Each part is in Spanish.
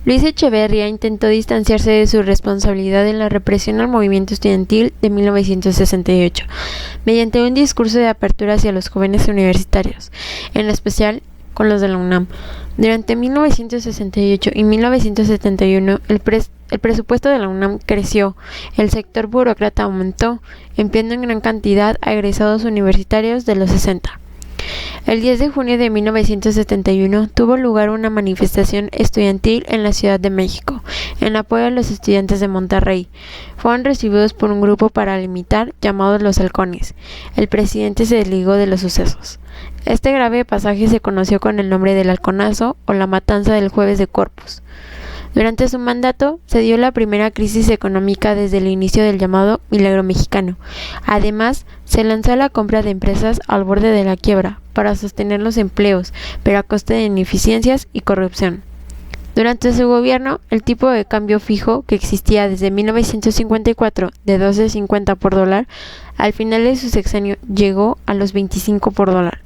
Luis Echeverría intentó distanciarse de su responsabilidad en la represión al movimiento estudiantil de 1968, mediante un discurso de apertura hacia los jóvenes universitarios, en especial con los de la UNAM. Durante 1968 y 1971, el presupuesto de la UNAM creció, el sector burócrata aumentó, empleando en gran cantidad a egresados universitarios de los 60. El 10 de junio de 1971 tuvo lugar una manifestación estudiantil en la Ciudad de México, en apoyo a los estudiantes de Monterrey. Fueron recibidos por un grupo paramilitar llamados los Halcones. El presidente se desligó de los sucesos. Este grave pasaje se conoció con el nombre del Halconazo o la matanza del Jueves de Corpus. Durante su mandato se dio la primera crisis económica desde el inicio del llamado Milagro Mexicano. Además, se lanzó la compra de empresas al borde de la quiebra para sostener los empleos, pero a costa de ineficiencias y corrupción. Durante su gobierno, el tipo de cambio fijo, que existía desde 1954 de 12.50 por dólar, al final de su sexenio llegó a los 25 por dólar.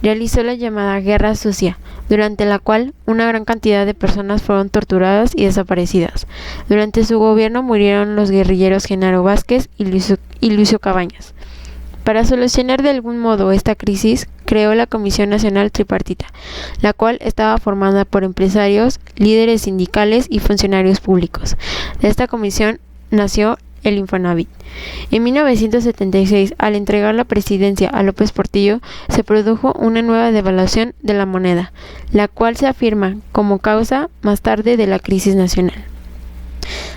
Realizó la llamada Guerra Sucia, durante la cual una gran cantidad de personas fueron torturadas y desaparecidas. Durante su gobierno murieron los guerrilleros Genaro Vázquez y Lucio Cabañas. Para solucionar de algún modo esta crisis, creó la Comisión Nacional Tripartita, la cual estaba formada por empresarios, líderes sindicales y funcionarios públicos. De esta comisión nació el Infonavit. En 1976, al entregar la presidencia a López Portillo, se produjo una nueva devaluación de la moneda, la cual se afirma como causa más tarde de la crisis nacional.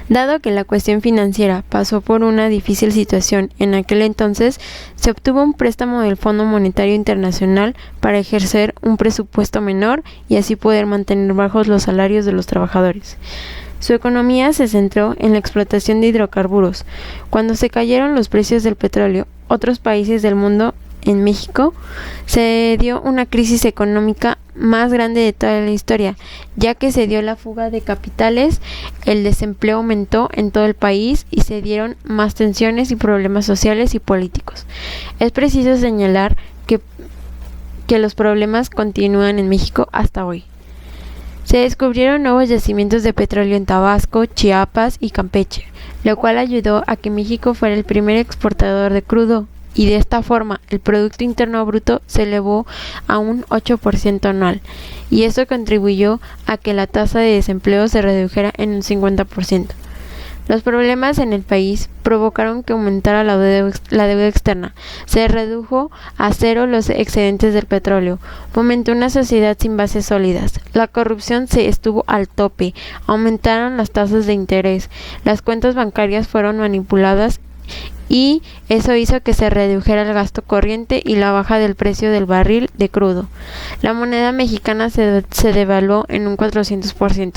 Dado que la cuestión financiera pasó por una difícil situación en aquel entonces, se obtuvo un préstamo del Fondo Monetario Internacional para ejercer un presupuesto menor y así poder mantener bajos los salarios de los trabajadores. Su economía se centró en la explotación de hidrocarburos. Cuando se cayeron los precios del petróleo, otros países del mundo, en México, se dio una crisis económica más grande de toda la historia, ya que se dio la fuga de capitales, el desempleo aumentó en todo el país y se dieron más tensiones y problemas sociales y políticos. Es preciso señalar que los problemas continúan en México hasta hoy. Se descubrieron nuevos yacimientos de petróleo en Tabasco, Chiapas y Campeche, lo cual ayudó a que México fuera el primer exportador de crudo, y de esta forma el Producto Interno Bruto se elevó a un 8% anual, y eso contribuyó a que la tasa de desempleo se redujera en un 50%. Los problemas en el país provocaron que aumentara la deuda externa, se redujo a cero los excedentes del petróleo, fomentó una sociedad sin bases sólidas, la corrupción se estuvo al tope, aumentaron las tasas de interés, las cuentas bancarias fueron manipuladas y eso hizo que se redujera el gasto corriente y la baja del precio del barril de crudo. La moneda mexicana se devaluó en un 400%.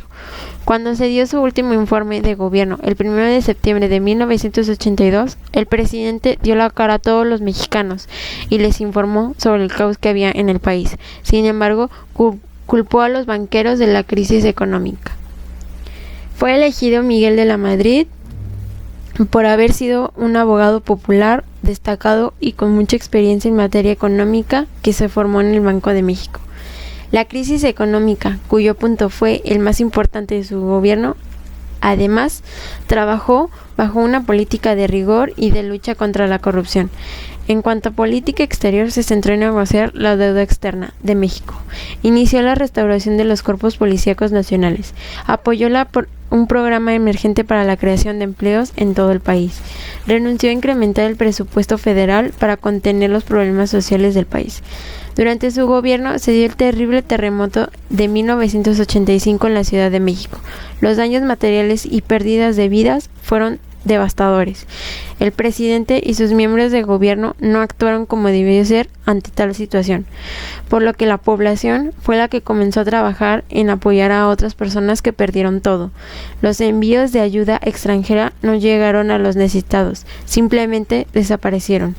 Cuando se dio su último informe de gobierno, el 1 de septiembre de 1982, el presidente dio la cara a todos los mexicanos y les informó sobre el caos que había en el país. Sin embargo, culpó a los banqueros de la crisis económica. Fue elegido Miguel de la Madrid por haber sido un abogado popular, destacado y con mucha experiencia en materia económica que se formó en el Banco de México. La crisis económica, cuyo punto fue el más importante de su gobierno, además, trabajó bajo una política de rigor y de lucha contra la corrupción. En cuanto a política exterior, se centró en negociar la deuda externa de México. Inició la restauración de los cuerpos policíacos nacionales. Apoyó un programa emergente para la creación de empleos en todo el país. Renunció a incrementar el presupuesto federal para contener los problemas sociales del país. Durante su gobierno se dio el terrible terremoto de 1985 en la Ciudad de México. Los daños materiales y pérdidas de vidas fueron devastadores. El presidente y sus miembros de gobierno no actuaron como debió ser ante tal situación, por lo que la población fue la que comenzó a trabajar en apoyar a otras personas que perdieron todo. Los envíos de ayuda extranjera no llegaron a los necesitados, simplemente desaparecieron.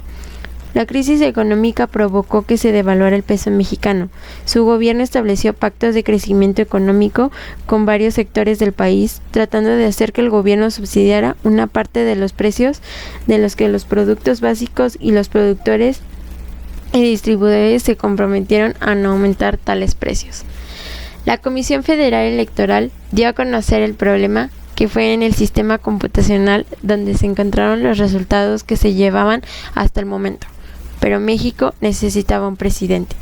La crisis económica provocó que se devaluara el peso mexicano. Su gobierno estableció pactos de crecimiento económico con varios sectores del país, tratando de hacer que el gobierno subsidiara una parte de los precios de los que los productos básicos y los productores y distribuidores se comprometieron a no aumentar tales precios. La Comisión Federal Electoral dio a conocer el problema que fue en el sistema computacional donde se encontraron los resultados que se llevaban hasta el momento, pero México necesitaba un presidente.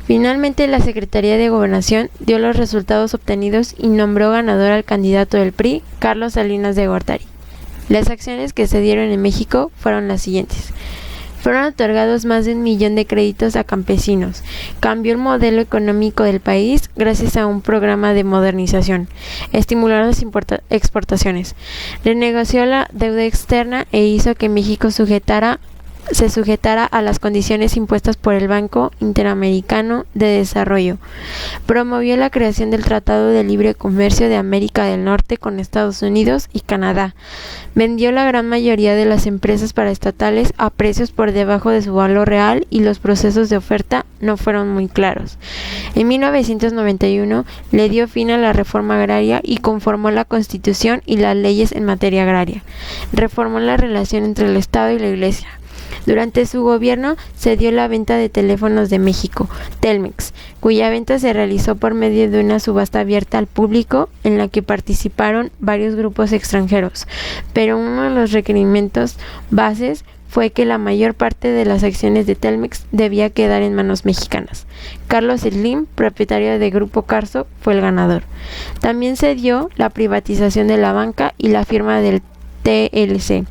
Finalmente, la Secretaría de Gobernación dio los resultados obtenidos y nombró ganador al candidato del PRI, Carlos Salinas de Gortari. Las acciones que se dieron en México fueron las siguientes. Fueron otorgados más de 1 millón de créditos a campesinos. Cambió el modelo económico del país gracias a un programa de modernización. Estimuló las exportaciones. Renegoció la deuda externa e hizo que México se sujetara a las condiciones impuestas por el Banco Interamericano de Desarrollo. Promovió la creación del Tratado de Libre Comercio de América del Norte con Estados Unidos y Canadá. Vendió la gran mayoría de las empresas paraestatales a precios por debajo de su valor real y los procesos de oferta no fueron muy claros. En 1991 le dio fin a la reforma agraria y conformó la Constitución y las leyes en materia agraria. Reformó la relación entre el Estado y la Iglesia. Durante su gobierno se dio la venta de teléfonos de México, Telmex, cuya venta se realizó por medio de una subasta abierta al público en la que participaron varios grupos extranjeros, pero uno de los requerimientos bases fue que la mayor parte de las acciones de Telmex debía quedar en manos mexicanas. Carlos Slim, propietario de Grupo Carso, fue el ganador. También se dio la privatización de la banca y la firma del TLC.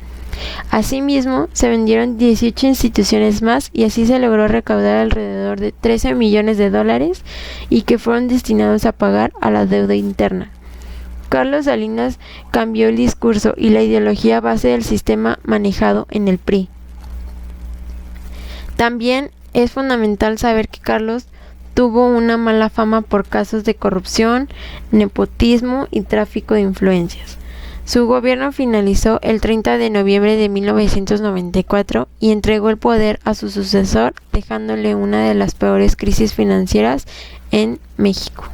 Asimismo, se vendieron 18 instituciones más y así se logró recaudar alrededor de 13 millones de dólares y que fueron destinados a pagar a la deuda interna. Carlos Salinas cambió el discurso y la ideología base del sistema manejado en el PRI. También es fundamental saber que Carlos tuvo una mala fama por casos de corrupción, nepotismo y tráfico de influencias. Su gobierno finalizó el 30 de noviembre de 1994 y entregó el poder a su sucesor, dejándole una de las peores crisis financieras en México.